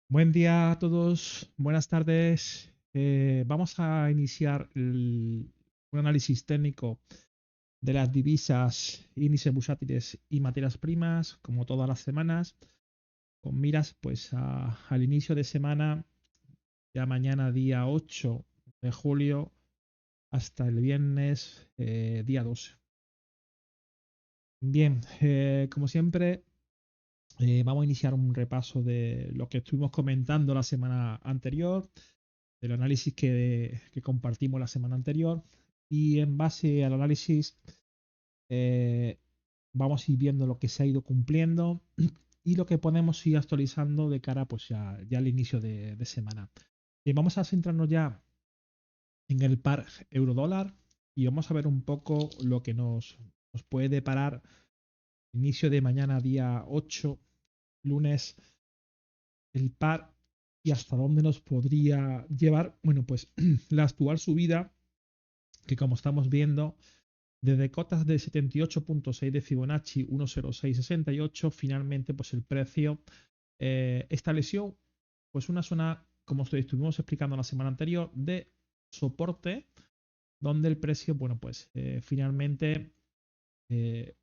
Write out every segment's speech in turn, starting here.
Buen día a todos, buenas tardes. Vamos a iniciar un análisis técnico de las divisas, índices bursátiles y materias primas, como todas las semanas, con miras pues al inicio de semana, ya mañana día 8 de julio hasta el viernes día 12. Bien, como siempre, vamos a iniciar un repaso de lo que estuvimos comentando la semana anterior, del análisis que compartimos la semana anterior, y en base al análisis eh, vamos a ir viendo lo que se ha ido cumpliendo y lo que podemos ir actualizando de cara pues ya al inicio de semana. Y vamos a centrarnos ya en el par euro-dólar y vamos a ver un poco lo que nos puede deparar inicio de mañana día 8 lunes, el par, y hasta dónde nos podría llevar. Bueno, pues la actual subida, que como estamos viendo, desde cotas de 78.6 de Fibonacci, 10668, finalmente pues el precio estableció pues una zona, como estuvimos explicando la semana anterior, de soporte, donde el precio, bueno, pues finalmente, eh,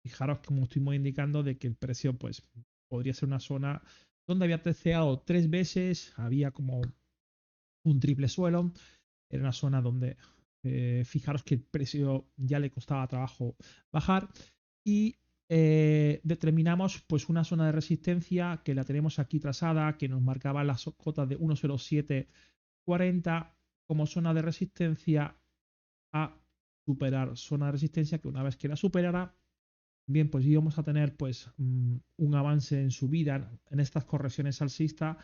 fijaros como estuvimos indicando, de que el precio pues podría ser una zona donde había testeado tres veces, había como un triple suelo. Era una zona donde fijaros que el precio ya le costaba trabajo bajar, y determinamos pues una zona de resistencia que la tenemos aquí trazada, que nos marcaba las cotas de 10740 como zona de resistencia a superar. Zona de resistencia que una vez que la superara, bien, pues íbamos a tener pues un avance en subida en estas correcciones alcistas,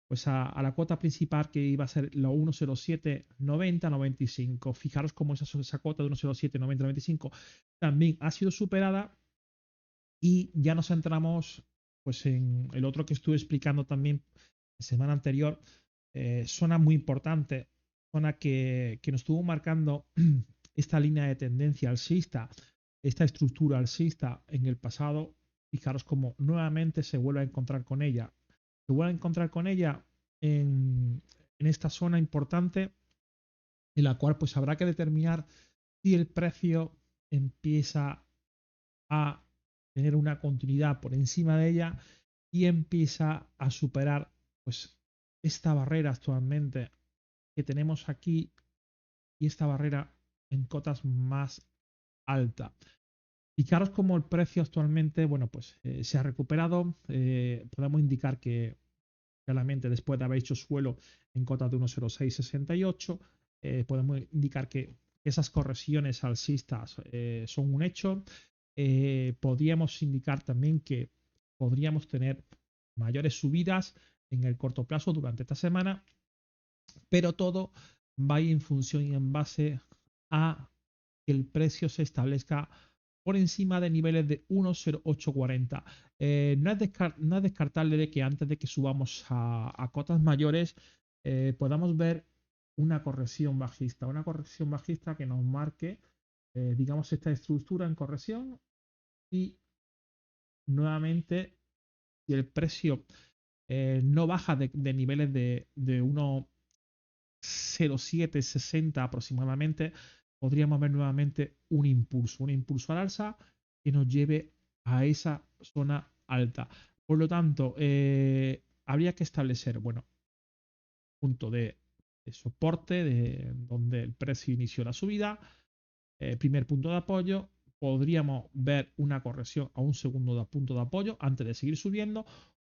pues la cuota principal, que iba a ser la 10790-95. Fijaros cómo esa cuota de 10790-95 también ha sido superada, y ya nos centramos pues en el otro que estuve explicando también la semana anterior, zona muy importante, zona que nos estuvo marcando esta línea de tendencia alcista, esta estructura alcista en el pasado. Fijaros cómo nuevamente se vuelve a encontrar con ella. Se vuelve a encontrar con ella en esta zona importante, en la cual pues habrá que determinar si el precio empieza a tener una continuidad por encima de ella y empieza a superar pues esta barrera actualmente que tenemos aquí, y esta barrera en cotas más alta. Fijaros cómo el precio actualmente, bueno, pues se ha recuperado. Podemos indicar que claramente, después de haber hecho suelo en cotas de 1,0668, podemos indicar que esas correcciones alcistas son un hecho. Podríamos indicar también que podríamos tener mayores subidas en el corto plazo durante esta semana, pero todo va a ir en función y en base a que el precio se establezca por encima de niveles de 1,0840. No es descartable de que antes de que subamos a cotas mayores podamos ver una corrección bajista que nos marque, digamos, esta estructura en corrección, y nuevamente, si el precio no baja de niveles de 1,0760 aproximadamente, podríamos ver nuevamente un impulso al alza que nos lleve a esa zona alta. Por lo tanto, habría que establecer, bueno, punto de soporte de donde el precio inició la subida, primer punto de apoyo. Podríamos ver una corrección a un segundo punto de apoyo antes de seguir subiendo,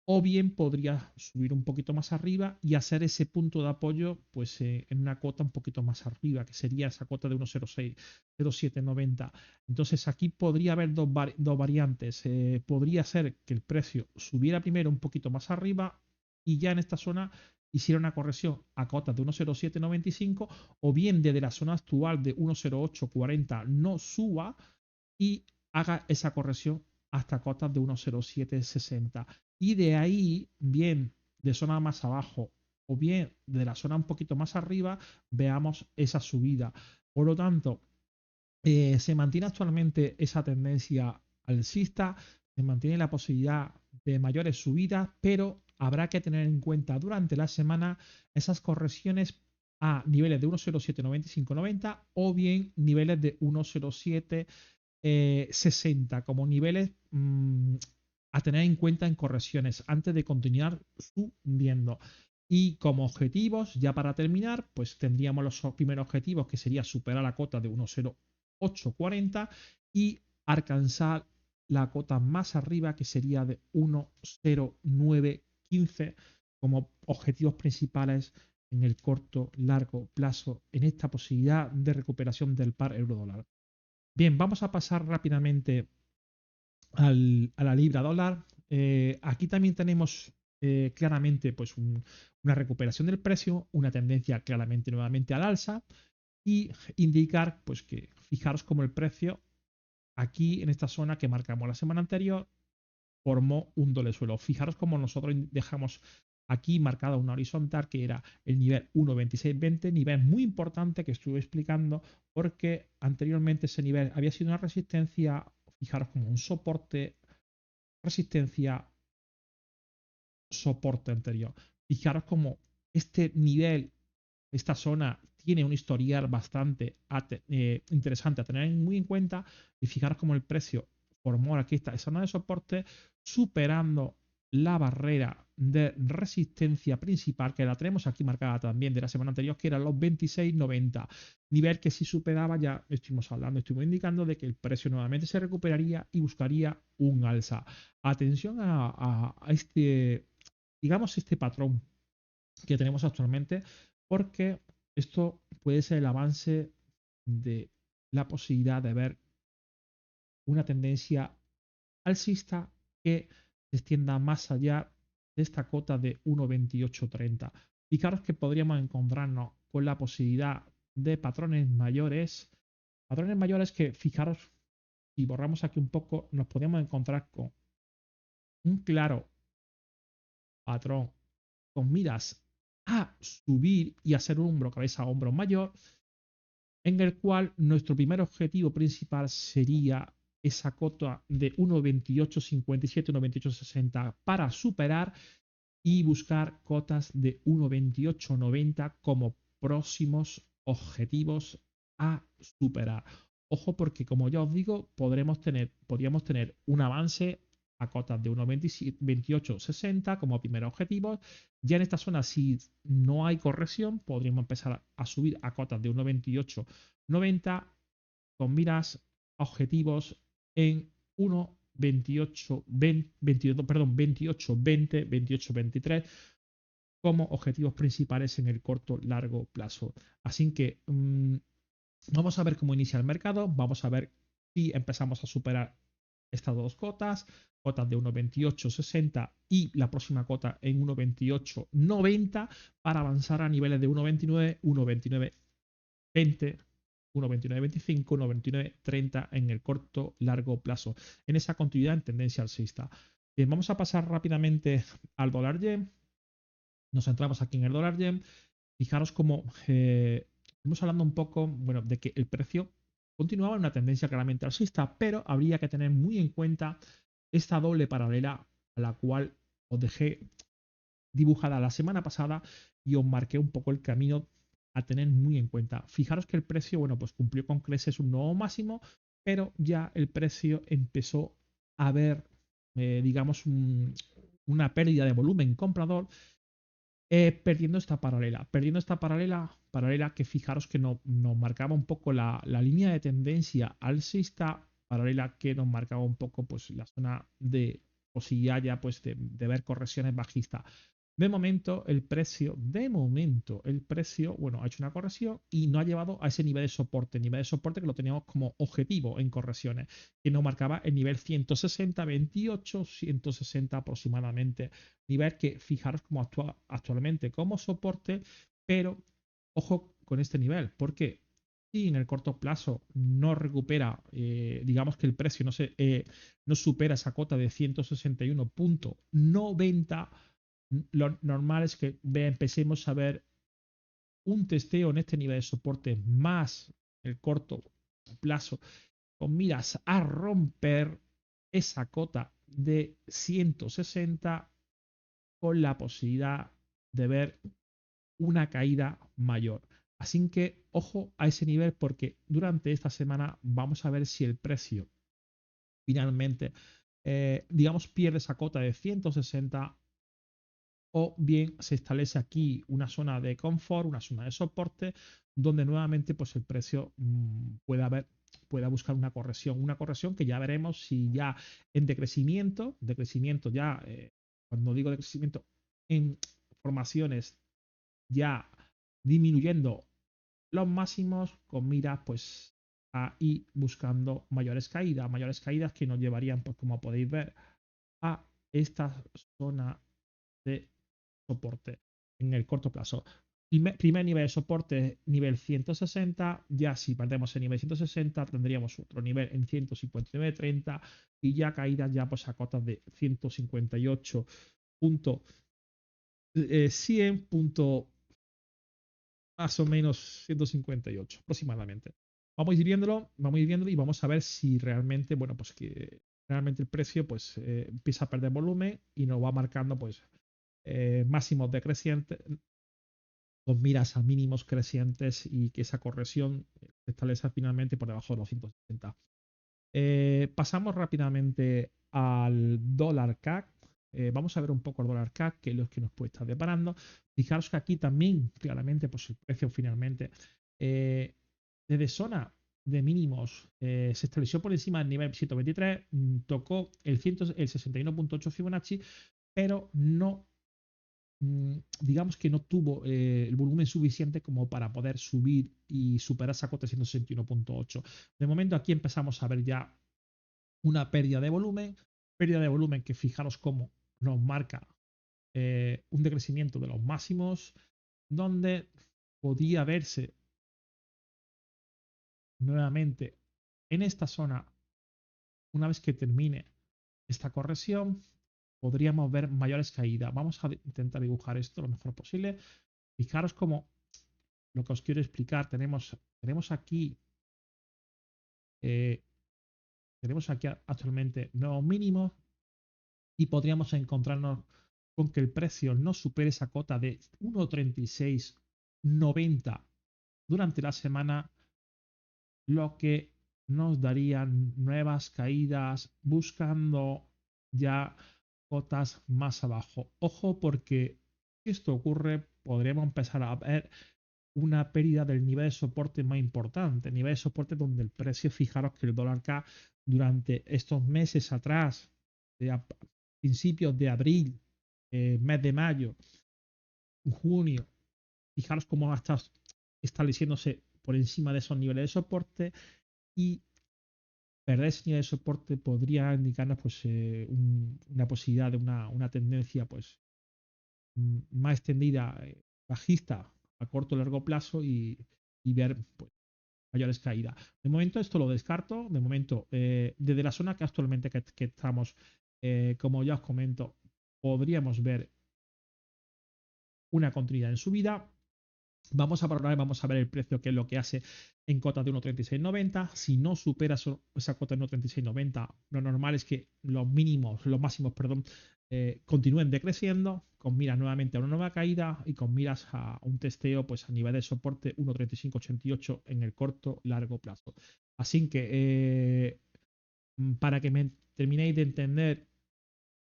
o bien podría subir un poquito más arriba y hacer ese punto de apoyo pues en una cota un poquito más arriba, que sería esa cota de 1,0790. Entonces aquí podría haber dos variantes. Podría ser que el precio subiera primero un poquito más arriba y ya en esta zona hiciera una corrección a cotas de 1,0795, o bien desde la zona actual de 1,0840 no suba y haga esa corrección hasta cotas de 1,0760. Y de ahí, bien de zona más abajo o bien de la zona un poquito más arriba, veamos esa subida. Por lo tanto, se mantiene actualmente esa tendencia alcista, se mantiene la posibilidad de mayores subidas, pero habrá que tener en cuenta durante la semana esas correcciones a niveles de 1.079590 o bien niveles de 1.0760 como niveles a tener en cuenta en correcciones antes de continuar subiendo. Y como objetivos, ya para terminar, pues tendríamos los primeros objetivos que sería superar la cota de 1.0840 y alcanzar la cota más arriba que sería de 1.0915 como objetivos principales en el corto, largo plazo en esta posibilidad de recuperación del par euro-dólar. Bien, vamos a pasar rápidamente a la libra dólar. Aquí también tenemos claramente pues una recuperación del precio, una tendencia claramente nuevamente al alza y indicar pues que fijaros como el precio aquí en esta zona que marcamos la semana anterior formó un doble suelo. Fijaros como nosotros dejamos aquí marcada una horizontal que era el nivel 1.2620, nivel muy importante que estuve explicando porque anteriormente ese nivel había sido una resistencia, fijaros como un soporte, resistencia, soporte anterior. Fijaros como este nivel, esta zona tiene un historial bastante interesante a tener muy en cuenta y fijaros como el precio formó aquí esta zona de soporte superando la barrera de resistencia principal que la tenemos aquí marcada también de la semana anterior que eran los 26.90, nivel que si superaba ya estuvimos indicando de que el precio nuevamente se recuperaría y buscaría un alza. Atención a este, digamos, este patrón que tenemos actualmente, porque esto puede ser el avance de la posibilidad de ver una tendencia alcista que se extienda más allá de esta cota de 1.2830. Fijaros que podríamos encontrarnos con la posibilidad de patrones mayores que, fijaros, si borramos aquí un poco, nos podríamos encontrar con un claro patrón con miras a subir y hacer un hombro, cabeza, hombro mayor, en el cual nuestro primer objetivo principal sería esa cota de 1.2857, 1.2860 para superar y buscar cotas de 1.2890 como próximos objetivos a superar. Ojo porque como ya os digo, podríamos tener un avance a cotas de 1.2860 como primer objetivo. Ya en esta zona, si no hay corrección, podríamos empezar a subir a cotas de 1.2890 con miras objetivos en 1.28, 22, perdón, 28, 20, 28, 23 como objetivos principales en el corto largo plazo. Así que vamos a ver cómo inicia el mercado, vamos a ver si empezamos a superar estas dos cotas, cotas de 1.2860 y la próxima cota en 1.2890 para avanzar a niveles de 1.29, 1.2920, 1.2925, 1.2930 en el corto largo plazo, en esa continuidad en tendencia alcista. Bien, vamos a pasar rápidamente al dólar yen. Nos centramos aquí en el dólar yen. Fijaros cómo estamos hablando un poco, bueno, de que el precio continuaba en una tendencia claramente alcista, pero habría que tener muy en cuenta esta doble paralela a la cual os dejé dibujada la semana pasada y os marqué un poco el camino a tener muy en cuenta. Fijaros que el precio, bueno, pues cumplió con creces un nuevo máximo, pero ya el precio empezó a ver, digamos, una pérdida de volumen comprador perdiendo esta paralela que fijaros que nos marcaba un poco la línea de tendencia alcista, paralela que nos marcaba un poco pues la zona de posibilidad ya pues de ver correcciones bajistas. De momento el precio, bueno, ha hecho una corrección y no ha llevado a ese nivel de soporte que lo teníamos como objetivo en correcciones, que nos marcaba el nivel 160, 28, 160 aproximadamente, nivel que fijaros cómo actúa actualmente como soporte, pero ojo con este nivel, porque si en el corto plazo no recupera, digamos que el precio no supera esa cota de 161.90, lo normal es que empecemos a ver un testeo en este nivel de soporte más el corto plazo con miras a romper esa cota de 160 con la posibilidad de ver una caída mayor. Así que ojo a ese nivel porque durante esta semana vamos a ver si el precio finalmente, digamos, pierde esa cota de 160 o bien se establece aquí una zona de confort, una zona de soporte, donde nuevamente pues el precio pueda buscar una corrección que ya veremos si ya en decrecimiento ya, cuando digo decrecimiento, en formaciones ya disminuyendo los máximos con miras pues a ir buscando mayores caídas que nos llevarían pues como podéis ver a esta zona de soporte en el corto plazo. Primer nivel de soporte, nivel 160. Ya si perdemos el nivel 160, tendríamos otro nivel en 159.30 y ya caídas ya pues a cotas de 158 100 más o menos 158 aproximadamente. Vamos a ir viéndolo y vamos a ver si realmente, bueno, pues que realmente el precio pues empieza a perder volumen y nos va marcando pues máximos decrecientes con miras a mínimos crecientes y que esa corrección se establezca finalmente por debajo de los 160. Pasamos rápidamente al dólar CAC. Vamos a ver un poco el dólar CAC, que es lo que nos puede estar deparando. Fijaros que aquí también, claramente, pues el precio finalmente, desde zona de mínimos, se estableció por encima del nivel 123, tocó el 61.8 Fibonacci, pero no digamos que no tuvo el volumen suficiente como para poder subir y superar esa cota de 161.8. De momento aquí empezamos a ver ya una pérdida de volumen que fijaros cómo nos marca un decrecimiento de los máximos, donde podía verse nuevamente en esta zona, una vez que termine esta corrección, podríamos ver mayores caídas. Vamos a intentar dibujar esto lo mejor posible. Fijaros cómo lo que os quiero explicar, eh, tenemos aquí actualmente nuevos mínimos y podríamos encontrarnos con que el precio no supere esa cota de 1.3690 durante la semana, lo que nos daría nuevas caídas buscando ya cotas más abajo. Ojo porque si esto ocurre, podríamos empezar a ver una pérdida del nivel de soporte más importante, nivel de soporte donde el precio, fijaros que el dólar K durante estos meses atrás, de principios de abril, mes de mayo, junio, fijaros cómo ha estado estableciéndose por encima de esos niveles de soporte y perder ese nivel de soporte podría indicarnos pues una posibilidad de una tendencia pues más extendida, bajista a corto o largo plazo y ver pues, mayores caídas. De momento esto lo descarto. De momento, desde la zona que actualmente que estamos, como ya os comento, podríamos ver una continuidad en subida. Vamos a valorar, vamos a ver el precio, que es lo que hace en cota de 1.3690. Si no supera esa cota de 1.3690, lo normal es que los mínimos, los máximos, perdón, continúen decreciendo, con miras nuevamente a una nueva caída y con miras a un testeo pues a nivel de soporte 1.3588 en el corto largo plazo. Así que para que me terminéis de entender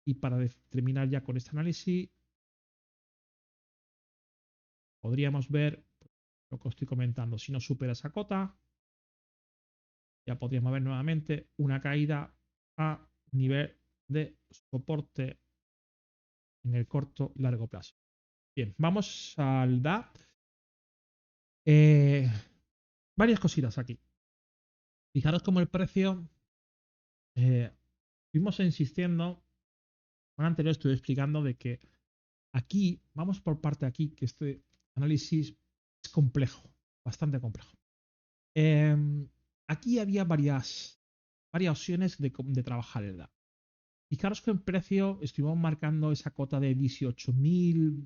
y para terminar ya con este análisis, podríamos ver lo que os estoy comentando. Si no supera esa cota, ya podríamos ver nuevamente una caída a nivel de soporte en el corto largo plazo. Bien, vamos al DA. Varias cositas aquí. Fijaros cómo el precio, fuimos insistiendo, en anterior estuve explicando de que aquí, vamos por parte aquí, que este análisis es complejo, bastante complejo. Aquí había varias opciones de trabajar el DA. Fijaros que en precio estuvimos marcando esa cota de 18.220,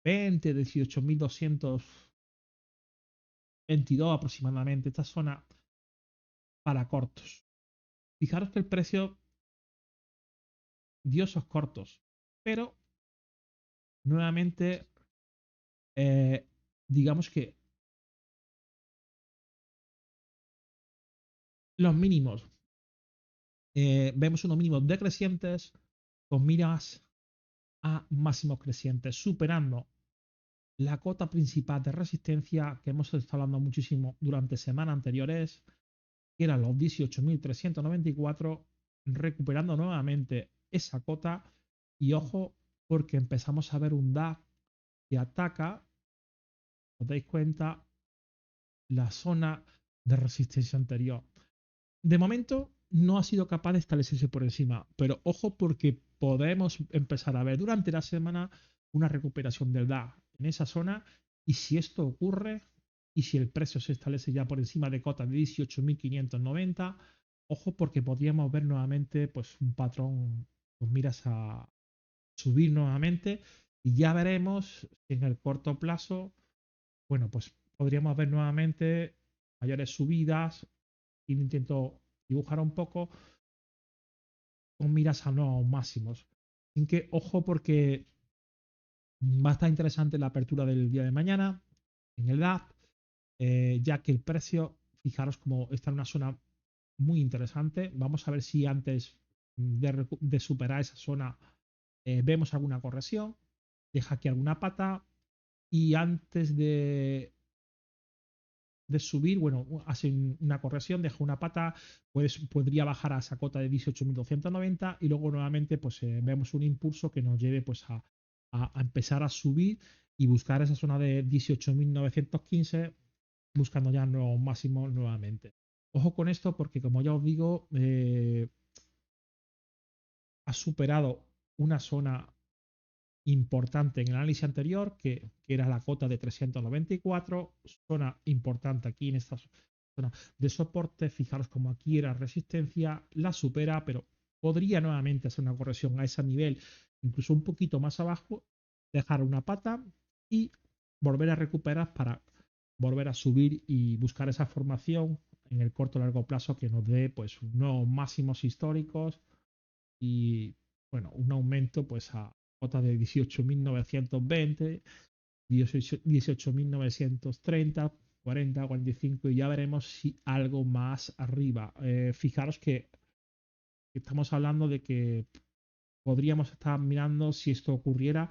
18.222 aproximadamente, esta zona para cortos. Fijaros que el precio dio esos cortos, pero nuevamente, digamos que los mínimos, vemos unos mínimos decrecientes con miras a máximos crecientes, superando la cota principal de resistencia que hemos estado hablando muchísimo durante semanas anteriores, que eran los 18.394, recuperando nuevamente esa cota. Y ojo, porque empezamos a ver un DAX que ataca, os dais cuenta, la zona de resistencia anterior. De momento no ha sido capaz de establecerse por encima, pero ojo porque podemos empezar a ver durante la semana una recuperación del DAX en esa zona, y si esto ocurre y si el precio se establece ya por encima de cotas de 18.590, ojo porque podríamos ver nuevamente pues un patrón con miras a subir nuevamente, y ya veremos si en el corto plazo, bueno, pues podríamos ver nuevamente mayores subidas. Y intento dibujar un poco con miras a nuevos máximos. Así que ojo porque va a estar interesante la apertura del día de mañana en el DAP, ya que el precio, fijaros como está en una zona muy interesante. Vamos a ver si antes de superar esa zona vemos alguna corrección, deja aquí alguna pata, y antes de subir, bueno, hace una corrección, deja una pata, pues podría bajar a esa cota de 18.290 y luego nuevamente pues vemos un impulso que nos lleve pues a empezar a subir y buscar esa zona de 18.915, buscando ya nuevos máximos nuevamente. Ojo con esto porque como ya os digo, ha superado una zona importante en el análisis anterior, que era la cota de 394, zona importante aquí en esta zona de soporte. Fijaros como aquí era resistencia, la supera, pero podría nuevamente hacer una corrección a ese nivel, incluso un poquito más abajo, dejar una pata y volver a recuperar para volver a subir y buscar esa formación en el corto o largo plazo que nos dé pues nuevos máximos históricos y bueno, un aumento pues a cota de 18.920, 18.930, 40, 45, y ya veremos si algo más arriba. Fijaros que estamos hablando de que podríamos estar mirando si esto ocurriera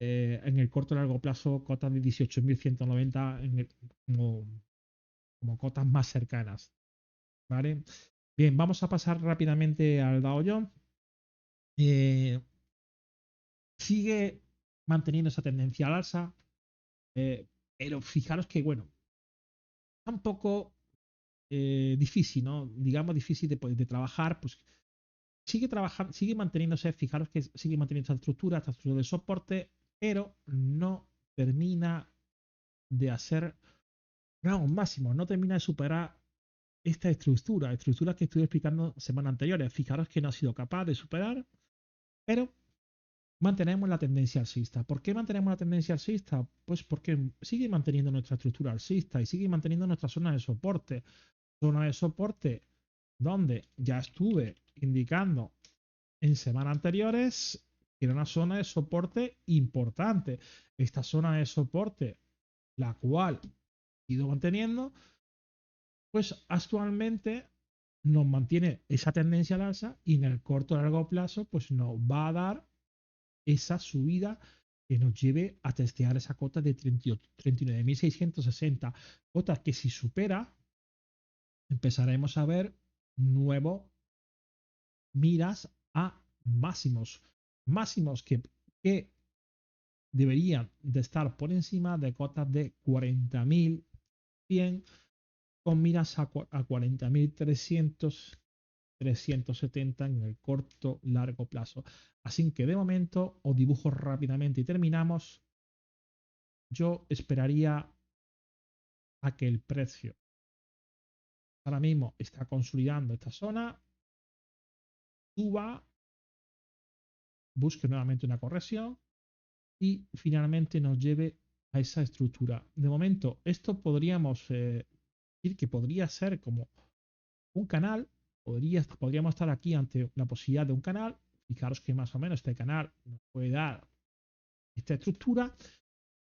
en el corto y largo plazo, cotas de 18.190 como, como cotas más cercanas. ¿Vale? Bien, vamos a pasar rápidamente al Dow Jones. Eh, Sigue manteniendo esa tendencia al alza, pero fijaros que, bueno, está un poco difícil, ¿no? Digamos, difícil de trabajar, pues sigue trabajando, sigue manteniéndose, fijaros que sigue manteniendo esta estructura de soporte, pero no termina de hacer no, un máximo, no termina de superar esta estructura que estuve explicando semanas anteriores. Fijaros que no ha sido capaz de superar, pero mantenemos la tendencia alcista. ¿Por qué mantenemos la tendencia alcista? Pues porque sigue manteniendo nuestra estructura alcista y sigue manteniendo nuestra zona de soporte. Zona de soporte donde ya estuve indicando en semanas anteriores que era una zona de soporte importante. Esta zona de soporte, la cual he ido manteniendo, pues actualmente nos mantiene esa tendencia al alza y en el corto y largo plazo pues nos va a dar esa subida que nos lleve a testear esa cota de 39.660, cota que si supera empezaremos a ver nuevos miras a máximos, máximos que deberían de estar por encima de cotas de 40.100 con miras a 40.300, 370 en el corto largo plazo. Así que de momento os dibujo rápidamente y terminamos. Yo esperaría a que el precio ahora mismo está consolidando esta zona, suba, busque nuevamente una corrección y finalmente nos lleve a esa estructura. De momento, esto podríamos decir que podría ser como un canal, podríamos estar aquí ante la posibilidad de un canal. Fijaros que más o menos este canal nos puede dar esta estructura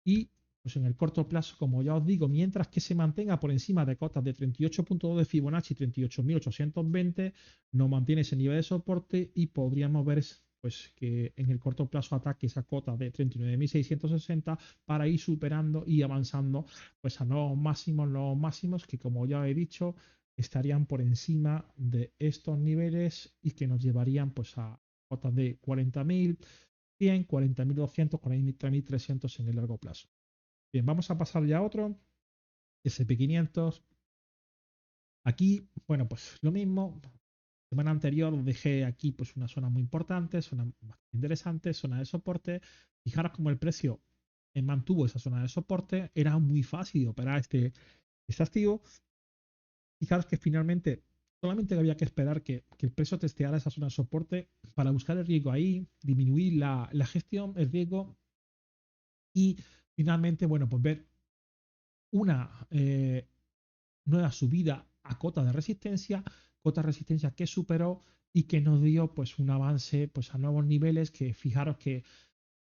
y pues en el corto plazo, como ya os digo, mientras que se mantenga por encima de cotas de 38.2 de Fibonacci, 38.820, nos mantiene ese nivel de soporte y podríamos ver pues que en el corto plazo ataque esa cota de 39.660 para ir superando y avanzando pues a nuevos máximos que como ya he dicho estarían por encima de estos niveles y que nos llevarían pues a cotas de 40.100, 40.200, 43.300 en el largo plazo. Bien, vamos a pasar ya a otro, SP500. Aquí, bueno, pues lo mismo. Semana anterior dejé aquí pues una zona muy importante, zona bastante interesante, zona de soporte. Fijaros como el precio mantuvo esa zona de soporte. Era muy fácil operar este activo. Fijaros que finalmente solamente había que esperar que el precio testeara esa zona de soporte para buscar el riesgo ahí, disminuir la gestión, el riesgo y finalmente, bueno, pues ver una nueva subida a cota de resistencia que superó y que nos dio pues un avance pues a nuevos niveles que fijaros que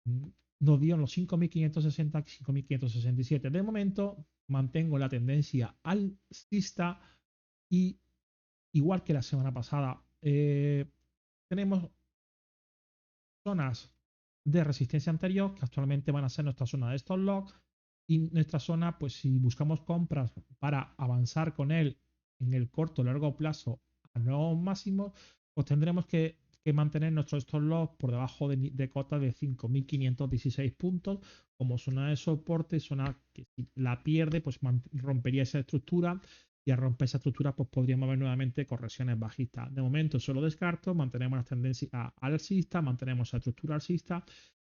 mm, nos dio en los 5.560, 5.567. De momento mantengo la tendencia alcista y igual que la semana pasada tenemos zonas de resistencia anterior que actualmente van a ser nuestra zona de stop loss y nuestra zona, pues si buscamos compras para avanzar con él en el corto o largo plazo a nuevos máximos, pues tendremos que mantener nuestro stop loss por debajo de cota de 5.516 puntos como zona de soporte, zona que si la pierde, pues rompería esa estructura y al romper esa estructura, pues podríamos ver nuevamente correcciones bajistas. De momento solo descarto, mantenemos la tendencia alcista, mantenemos la estructura alcista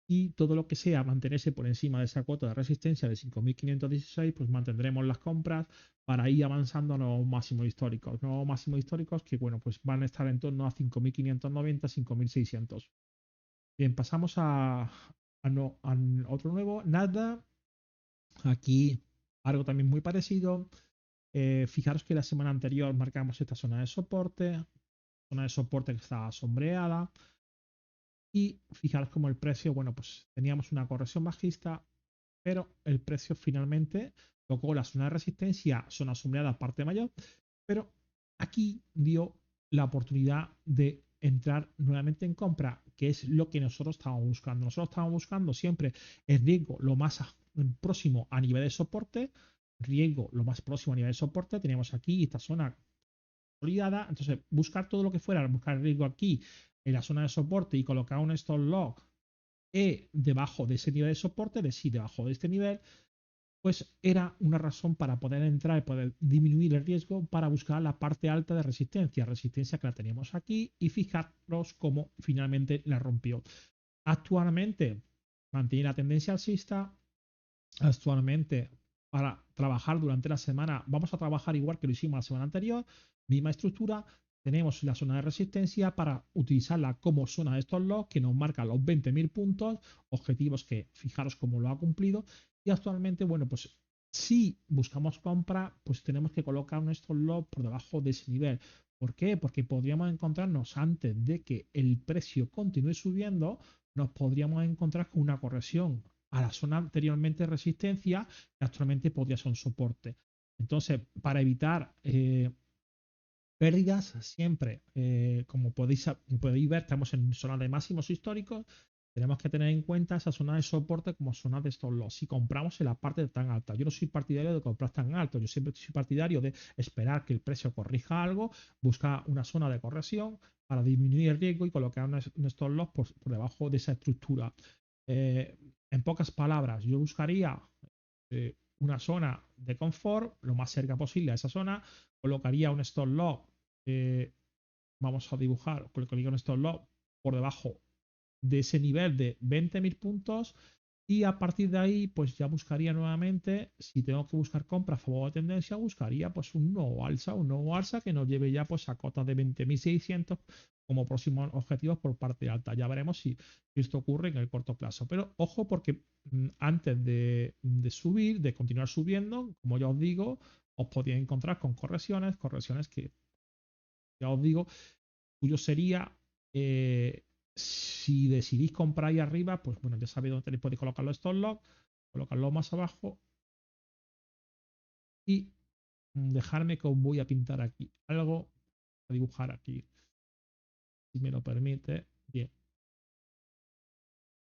y todo lo que sea mantenerse por encima de esa cuota de resistencia de 5.516, pues mantendremos las compras para ir avanzando a nuevos máximos históricos. Nuevos máximos históricos que, bueno, pues van a estar en torno a 5.590, 5.600. Bien, pasamos a otro nuevo, nada. Aquí algo también muy parecido. Fijaros que la semana anterior marcamos esta zona de soporte que estaba sombreada. Y fijaros como el precio, bueno, pues teníamos una corrección bajista, pero el precio finalmente tocó la zona de resistencia, zona sombreada, parte mayor, pero aquí dio la oportunidad de entrar nuevamente en compra, que es lo que nosotros estábamos buscando. Nosotros estábamos buscando siempre el riesgo lo más próximo a nivel de soporte, riesgo lo más próximo a nivel de soporte. Teníamos aquí esta zona consolidada, entonces buscar todo lo que fuera, buscar el riesgo aquí en la zona de soporte y colocar un stop loss debajo de ese nivel de soporte, debajo de este nivel, pues era una razón para poder entrar y poder disminuir el riesgo para buscar la parte alta de resistencia que la teníamos aquí y fijaros cómo finalmente la rompió. Actualmente mantiene la tendencia alcista, actualmente para trabajar durante la semana vamos a trabajar igual que lo hicimos la semana anterior, misma estructura, tenemos la zona de resistencia para utilizarla como zona de stop loss que nos marca los 20.000 puntos, objetivos que fijaros cómo lo ha cumplido y actualmente, bueno, pues si buscamos compra, pues tenemos que colocar un stop loss por debajo de ese nivel. ¿Por qué? Porque podríamos encontrarnos antes de que el precio continúe subiendo, nos podríamos encontrar con una corrección a la zona anteriormente de resistencia que actualmente podría ser un soporte. Entonces, para evitar pérdidas, siempre, como podéis ver, estamos en zona de máximos históricos. Tenemos que tener en cuenta esa zona de soporte como zona de stop loss. Si compramos en la parte tan alta, yo no soy partidario de comprar tan alto, yo siempre soy partidario de esperar que el precio corrija algo, buscar una zona de corrección para disminuir el riesgo y colocar un stop loss por debajo de esa estructura. En pocas palabras, yo buscaría una zona de confort lo más cerca posible a esa zona, colocaría un stop loss, vamos a dibujar, colocaría un stop loss por debajo de ese nivel de 20.000 puntos y a partir de ahí pues ya buscaría nuevamente, si tengo que buscar compra a favor de tendencia, buscaría pues un nuevo alza que nos lleve ya pues a cotas de 20.600 como próximos objetivos por parte alta. Ya veremos si esto ocurre en el corto plazo. Pero ojo porque antes de subir, de continuar subiendo, como ya os digo, os podéis encontrar con correcciones que ya os digo, tuyo sería Si decidís comprar ahí arriba, pues bueno, ya sabéis dónde tenéis, podéis colocar los stop loss, colocarlo más abajo y dejarme que os voy a pintar aquí algo, a dibujar aquí, si me lo permite. Bien.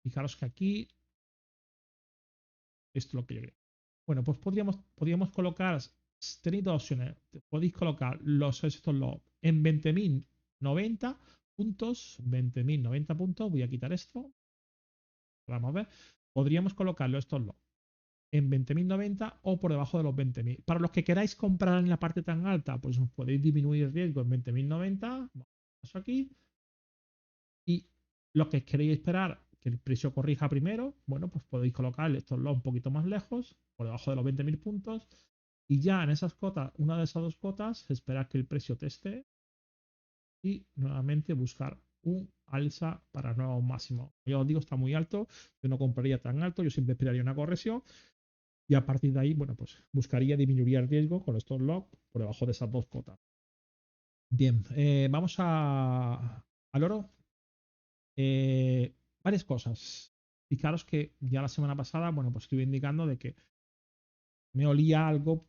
Fijaros que aquí, esto es lo que yo creo. Bueno, pues podríamos colocar, tenéis dos opciones. Podéis colocar estos loss en 20.090 puntos, 20.090 puntos. Voy a quitar esto. Vamos a ver. Podríamos colocarlo estos loss en 20.090 o por debajo de los 20.000. Para los que queráis comprar en la parte tan alta, pues podéis disminuir el riesgo en 20.090. Eso aquí. Y los que queréis esperar que el precio corrija primero, bueno, pues podéis colocar estos loss un poquito más lejos, por debajo de los 20.000 puntos. Y ya en esas cotas, una de esas dos cotas, esperar que el precio teste y nuevamente buscar un alza para nuevo máximo. Ya os digo, está muy alto. Yo no compraría tan alto, yo siempre esperaría una corrección. Y a partir de ahí, bueno, pues buscaría disminuir el riesgo con estos lock por debajo de esas dos cotas. Bien, vamos al oro. Varias cosas. Fijaros que ya la semana pasada, bueno, pues estuve indicando de que me olía algo,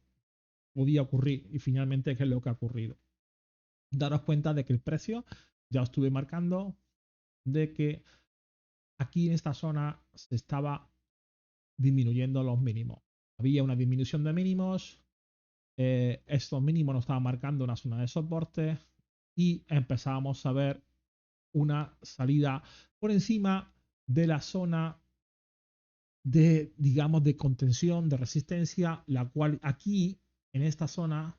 podía ocurrir y finalmente qué es lo que ha ocurrido. Daros cuenta de que el precio, ya os estuve marcando, de que aquí en esta zona se estaba disminuyendo los mínimos. Había una disminución de mínimos, estos mínimos nos estaban marcando una zona de soporte y empezábamos a ver una salida por encima de la zona de, digamos, de contención, de resistencia, la cual aquí, en esta zona,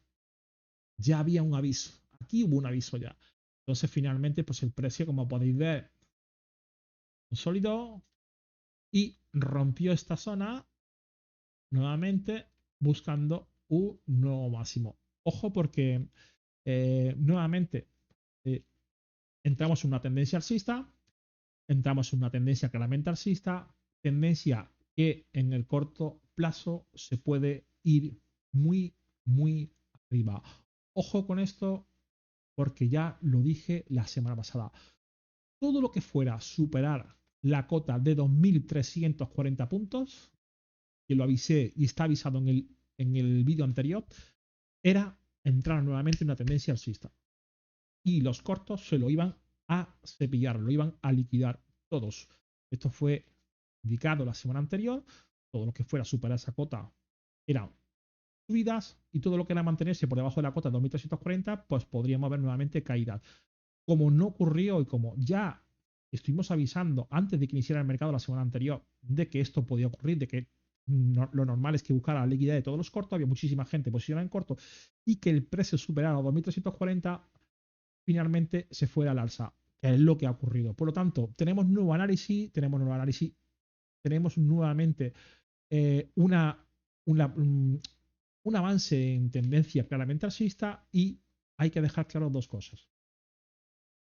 ya había un aviso. Aquí hubo un aviso ya. Entonces, finalmente, pues el precio, como podéis ver, consolidó y rompió esta zona nuevamente buscando un nuevo máximo. Ojo porque nuevamente eh, entramos en una tendencia alcista, entramos en una tendencia claramente alcista, tendencia que en el corto plazo se puede ir muy, muy arriba. Ojo con esto porque ya lo dije la semana pasada. Todo lo que fuera superar la cota de 2.340 puntos, que lo avisé y está avisado en el vídeo anterior, era entrar nuevamente en una tendencia alcista. Y los cortos se lo iban a cepillar, lo iban a liquidar todos. Esto fue indicado la semana anterior. Todo lo que fuera superar esa cota eran subidas y todo lo que era mantenerse por debajo de la cota de 2.340, pues podríamos ver nuevamente caídas. Como no ocurrió y como ya estuvimos avisando antes de que iniciara el mercado la semana anterior de que esto podía ocurrir, de que lo normal es que buscara la liquidez de todos los cortos, había muchísima gente posicionada en corto y que el precio superara los 2.340, finalmente se fue al alza, que es lo que ha ocurrido. Por lo tanto, tenemos tenemos nuevamente un avance en tendencia claramente alcista y hay que dejar claro dos cosas.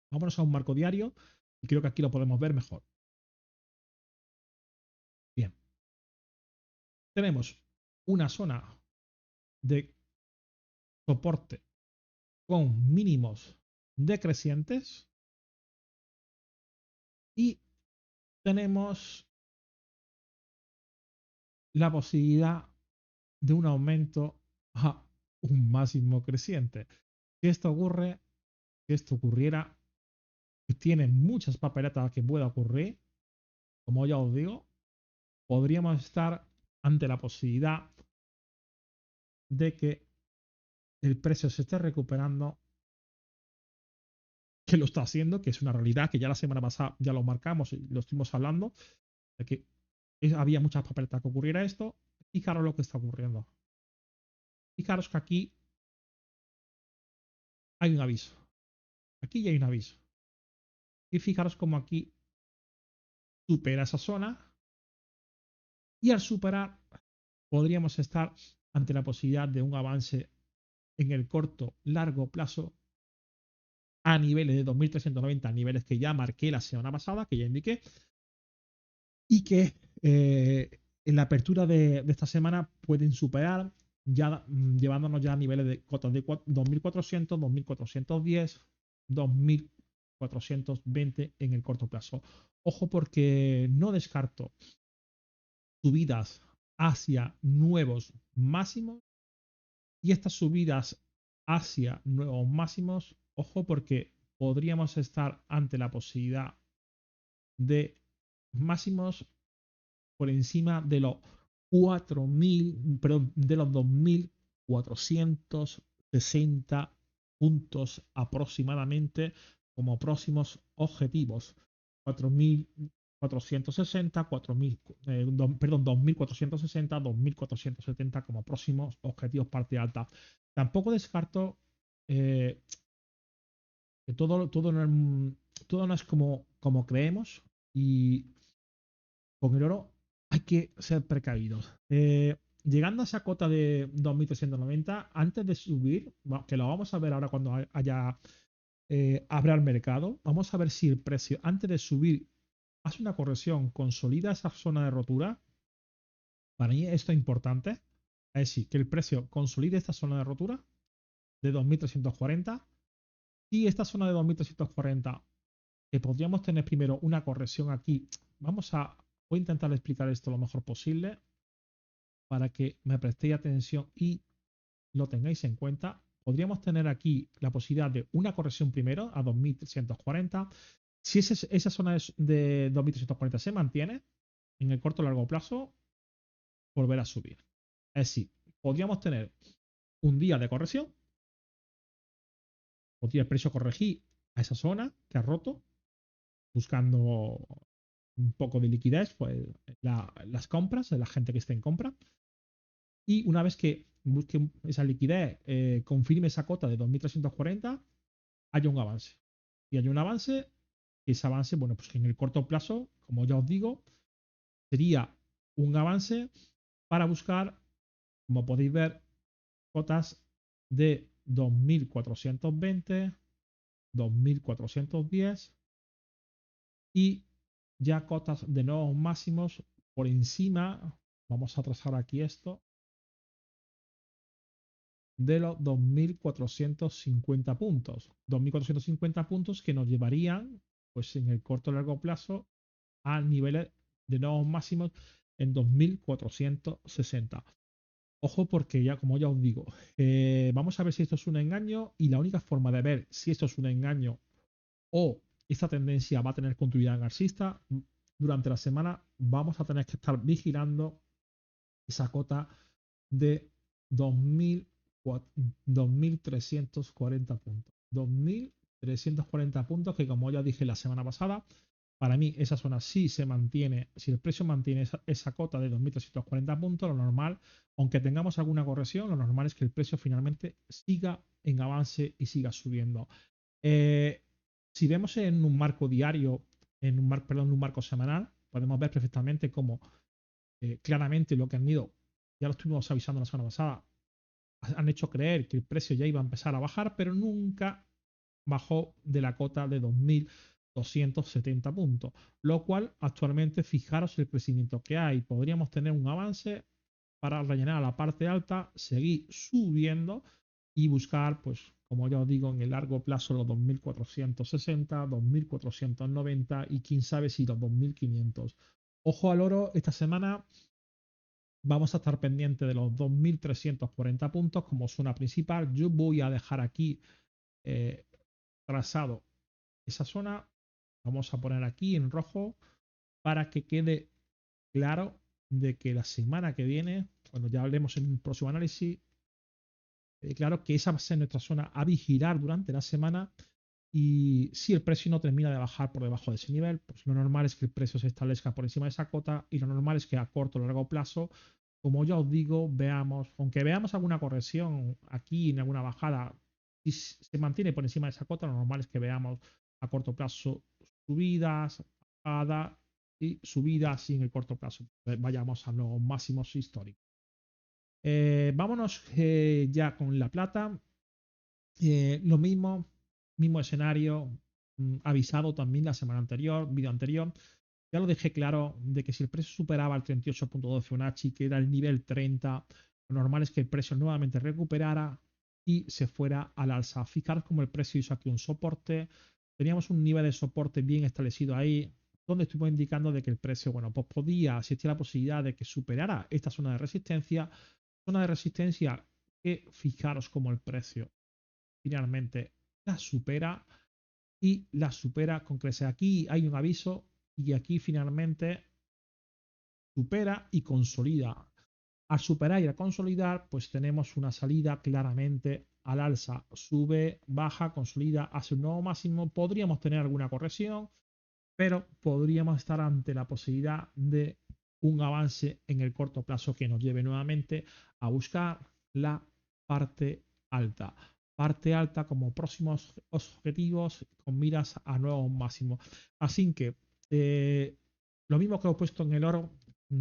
Vámonos a un marco diario y creo que aquí lo podemos ver mejor. Bien. Tenemos una zona de soporte con mínimos decrecientes y tenemos la posibilidad de un aumento a un máximo creciente. Si esto ocurre, si esto ocurriera, que tiene muchas papeletas que pueda ocurrir, como ya os digo, podríamos estar ante la posibilidad de que el precio se esté recuperando, que lo está haciendo, que es una realidad, que ya la semana pasada ya lo marcamos y lo estuvimos hablando, de que había muchas papeletas que ocurriera esto. Fijaros lo que está ocurriendo. Fijaros que aquí hay un aviso. Aquí ya hay un aviso. Y fijaros como aquí supera esa zona. Y al superar, podríamos estar ante la posibilidad de un avance en el corto, largo plazo a niveles de 2.390, niveles que ya marqué la semana pasada, que ya indiqué, y que en la apertura de esta semana pueden superar, ya llevándonos ya a niveles de cotas de 2.400, 2.410, 2.000 2.420 en el corto plazo. Ojo porque no descarto subidas hacia nuevos máximos y estas subidas hacia nuevos máximos, ojo porque podríamos estar ante la posibilidad de máximos por encima de los 4.000, perdón, de los 2.460 puntos aproximadamente como próximos objetivos. 4.460, 4.000, perdón, 2.460, 2.470 como próximos objetivos parte alta. Tampoco descarto que todo no es como creemos y con el oro hay que ser precavidos. Llegando a esa cota de 2.390, antes de subir, que lo vamos a ver ahora cuando abra el mercado, vamos a ver si el precio antes de subir hace una corrección, consolida esa zona de rotura. Para mí esto es importante. Es decir, que el precio consolide esta zona de rotura de 2.340 y esta zona de 2.340 que podríamos tener primero una corrección aquí. Voy a intentar explicar esto lo mejor posible para que me prestéis atención y lo tengáis en cuenta. Podríamos tener aquí la posibilidad de una corrección primero a 2.340. Si esa zona de 2.340 se mantiene en el corto o largo plazo, volver a subir. Es decir, podríamos tener un día de corrección, podría el precio corregir a esa zona que ha roto, buscando un poco de liquidez, pues las compras, de la gente que esté en compra. Y una vez que busque esa liquidez, confirme esa cota de 2.340, haya un avance. Y hay un avance, y ese avance, bueno, pues en el corto plazo, como ya os digo, sería un avance para buscar, como podéis ver, cotas de 2.420, 2.410 y ya cotas de nuevos máximos por encima. Vamos a trazar aquí esto de los 2.450 puntos. 2.450 puntos que nos llevarían, pues en el corto y largo plazo, a niveles de nuevos máximos en 2.460. Ojo porque ya, como ya os digo, vamos a ver si esto es un engaño y la única forma de ver si esto es un engaño o esta tendencia va a tener continuidad alcista durante la semana, vamos a tener que estar vigilando esa cota de 2.340 puntos. 2.340 puntos que, como ya dije la semana pasada, para mí esa zona sí se mantiene, si el precio mantiene esa cota de 2.340 puntos, lo normal, aunque tengamos alguna corrección, lo normal es que el precio finalmente siga en avance y siga subiendo. Si vemos en un marco diario, en un marco semanal, podemos ver perfectamente cómo claramente lo que han ido, ya lo estuvimos avisando la semana pasada, han hecho creer que el precio ya iba a empezar a bajar, pero nunca bajó de la cota de 2.270 puntos, lo cual actualmente fijaros el crecimiento que hay. Podríamos tener un avance para rellenar la parte alta, seguir subiendo y buscar, pues, como ya os digo, en el largo plazo los 2.460, 2.490 y quién sabe si los 2.500. Ojo al oro, esta semana vamos a estar pendiente de los 2.340 puntos como zona principal. Yo voy a dejar aquí trazado esa zona. Vamos a poner aquí en rojo para que quede claro de que la semana que viene, cuando ya hablemos en un próximo análisis, claro que esa va a ser nuestra zona a vigilar durante la semana. Y si el precio no termina de bajar por debajo de ese nivel, pues lo normal es que el precio se establezca por encima de esa cota y lo normal es que a corto o largo plazo, como ya os digo, aunque veamos alguna corrección aquí en alguna bajada, si se mantiene por encima de esa cota, lo normal es que veamos a corto plazo subidas, bajadas y subidas y en el corto plazo vayamos a los máximos históricos. Vámonos ya con la plata. Lo mismo escenario, avisado también la semana anterior, vídeo anterior. Ya lo dejé claro de que si el precio superaba el 38.2 Fibonacci, que era el nivel 30, lo normal es que el precio nuevamente recuperara y se fuera al alza. Fijaros como el precio hizo aquí un soporte, teníamos un nivel de soporte bien establecido ahí, donde estuvimos indicando de que el precio, bueno, pues podía existir la posibilidad de que superara esta zona de resistencia que fijaros como el precio finalmente la supera y la supera con creces. Aquí hay un aviso y aquí finalmente supera y consolida. Al superar y a consolidar, pues tenemos una salida claramente al alza. Sube, baja, consolida, hace un nuevo máximo. Podríamos tener alguna corrección, pero podríamos estar ante la posibilidad de un avance en el corto plazo que nos lleve nuevamente a buscar la parte alta. Parte alta como próximos objetivos con miras a nuevos máximos. Así que lo mismo que he puesto en el oro,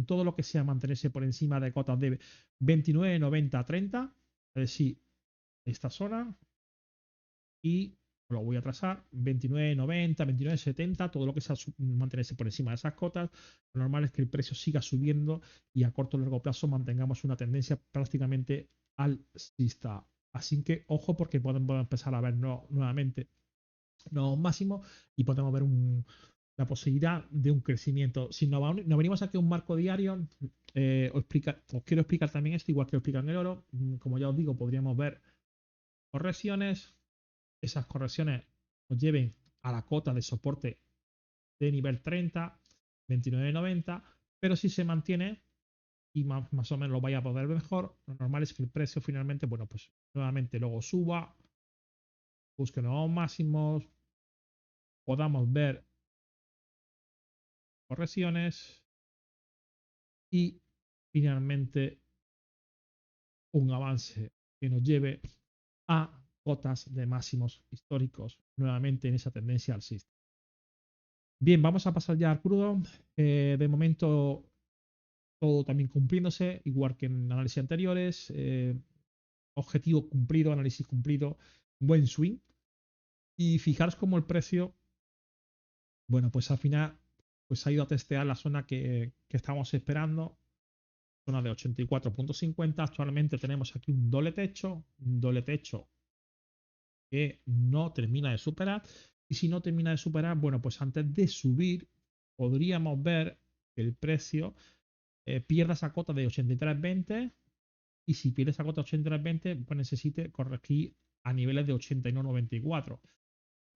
todo lo que sea mantenerse por encima de cotas de 29, 90, 30, es decir, esta zona, y lo voy a trazar 29, 90, 29, 70, todo lo que sea mantenerse por encima de esas cotas. Lo normal es que el precio siga subiendo y a corto o largo plazo mantengamos una tendencia prácticamente alcista. Así que ojo porque podemos empezar a ver nuevamente nuevos máximos y podemos ver la posibilidad de un crecimiento. Si nos venimos aquí a un marco diario, os quiero explicar también esto, igual que lo explican en el oro. Como ya os digo, podríamos ver correcciones. Esas correcciones nos lleven a la cota de soporte de nivel 30, 29,90, pero si se mantiene y más o menos lo vaya a poder ver mejor, lo normal es que el precio finalmente, bueno, pues nuevamente luego suba, busque nuevos máximos, podamos ver correcciones y finalmente un avance que nos lleve a cotas de máximos históricos nuevamente en esa tendencia alcista. Bien, vamos a pasar ya al crudo. De momento todo también cumpliéndose, igual que en análisis anteriores. Objetivo cumplido, análisis cumplido, buen swing. Y fijaros cómo el precio, bueno, pues al final pues ha ido a testear la zona que estábamos esperando, zona de 84,50. Actualmente tenemos aquí un doble techo que no termina de superar. Y si no termina de superar, bueno, pues antes de subir, podríamos ver que el precio pierda esa cota de 83,20 y si pierde esa cota de 83,20, pues necesite corregir a niveles de 81,94.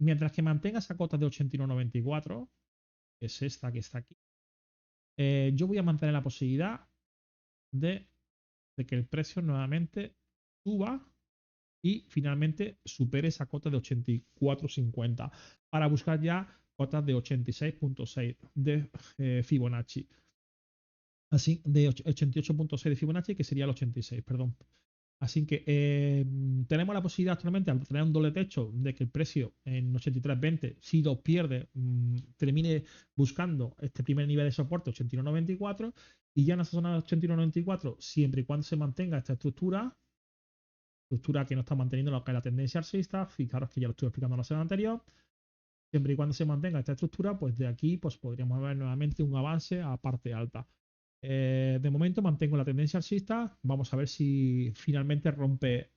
Mientras que mantenga esa cota de 81,94, que es esta que está aquí, yo voy a mantener la posibilidad de, que el precio nuevamente suba y finalmente supere esa cota de 84,50 para buscar ya cotas de 86,6 de Fibonacci. Así, de 88,6 de Fibonacci, que sería el 86, perdón. Así que tenemos la posibilidad actualmente, al tener un doble techo, de que el precio en 83,20, si lo pierde, termine buscando este primer nivel de soporte, 81,94, y ya en esa zona de 81,94, siempre y cuando se mantenga esta estructura que no está manteniendo lo que es la tendencia alcista, fijaros que ya lo estuve explicando en la semana anterior, siempre y cuando se mantenga esta estructura, pues de aquí pues podríamos ver nuevamente un avance a parte alta. De momento mantengo la tendencia alcista. Vamos a ver si finalmente rompe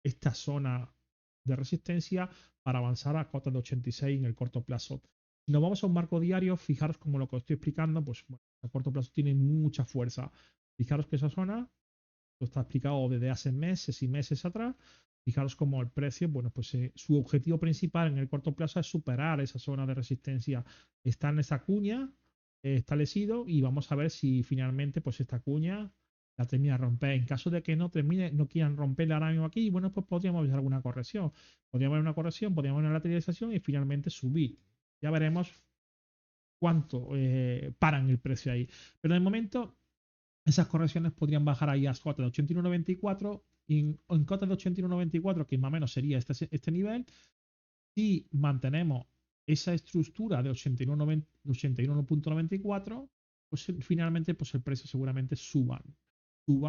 esta zona de resistencia para avanzar a cotas de 86 en el corto plazo. Si nos vamos a un marco diario, fijaros como lo que os estoy explicando, pues bueno, a corto plazo tiene mucha fuerza. Fijaros que esa zona, esto está explicado desde hace meses y meses atrás. Fijaros como el precio, bueno, pues su objetivo principal en el corto plazo es superar esa zona de resistencia. Está en esa cuña establecido y vamos a ver si finalmente pues esta cuña la termina de romper. En caso de que no termine, no quieran romperla ahora mismo aquí, bueno, pues podríamos ver alguna corrección. Podríamos ver una corrección, podríamos ver una lateralización y finalmente subir. Ya veremos cuánto paran el precio ahí. Pero de momento esas correcciones podrían bajar ahí a cotas de 81,94 y en cotas de 81,94, que más o menos sería este nivel, si mantenemos esa estructura de 81,94, pues finalmente pues el precio seguramente suba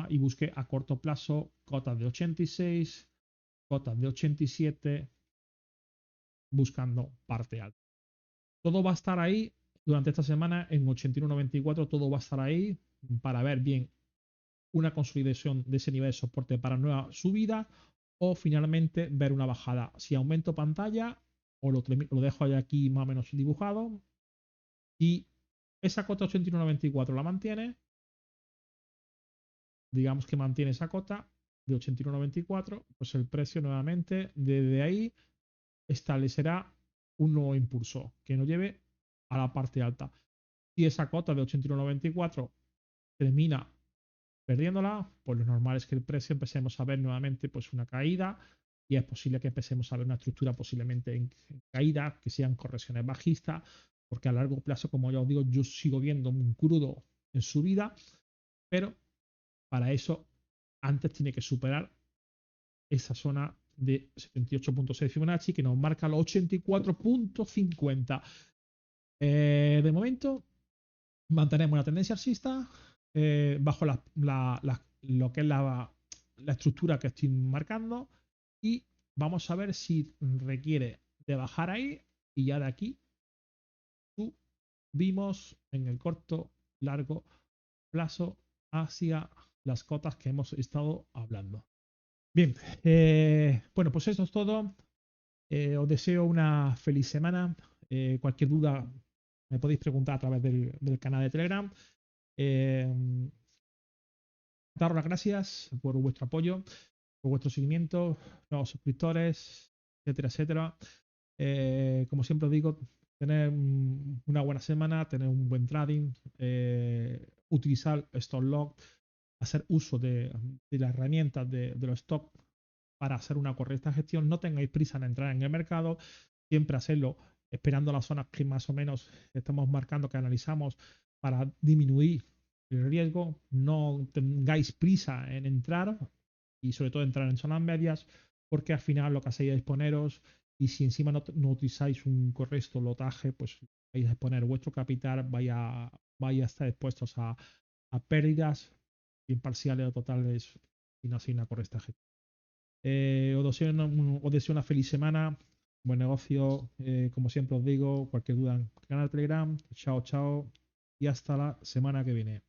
y busque a corto plazo cotas de 86, cotas de 87, buscando parte alta. Todo va a estar ahí durante esta semana en 81,94, todo va a estar ahí para ver bien una consolidación de ese nivel de soporte para nueva subida o finalmente ver una bajada. Si aumento pantalla lo dejo aquí más o menos dibujado. Y esa cota 81.94 la mantiene. Digamos que mantiene esa cota de 81.94. Pues el precio nuevamente desde ahí establecerá un nuevo impulso que nos lleve a la parte alta. Si esa cota de 81.94 termina perdiéndola, pues lo normal es que el precio empecemos a ver nuevamente pues una caída y es posible que empecemos a ver una estructura posiblemente en caída, que sean correcciones bajistas, porque a largo plazo, como ya os digo, yo sigo viendo un crudo en subida, pero para eso antes tiene que superar esa zona de 78.6 Fibonacci que nos marca los 84.50. De momento mantenemos la tendencia alcista bajo lo que es la estructura que estoy marcando y vamos a ver si requiere de bajar ahí y ya de aquí subimos en el corto, largo plazo hacia las cotas que hemos estado hablando. Bien, bueno, pues eso es todo. Os deseo una feliz semana. Cualquier duda me podéis preguntar a través del canal de Telegram. Daros las gracias por vuestro apoyo, por vuestro seguimiento, nuevos suscriptores, etcétera, etcétera. Como siempre os digo, tener una buena semana, tener un buen trading, utilizar Stock Log, hacer uso de las herramientas de los stocks para hacer una correcta gestión. No tengáis prisa en entrar en el mercado, siempre hacerlo esperando las zonas que más o menos estamos marcando, que analizamos para disminuir el riesgo. No tengáis prisa en entrar y sobre todo entrar en zonas medias, porque al final lo que hacéis es exponeros y si encima no utilizáis un correcto lotaje, pues vais a exponer vuestro capital, vaya a estar expuestos a pérdidas imparciales o totales y no hacéis una correcta gestión. Os deseo una feliz semana, buen negocio. Como siempre os digo, cualquier duda en el canal de Telegram. Chao, chao. Y hasta la semana que viene.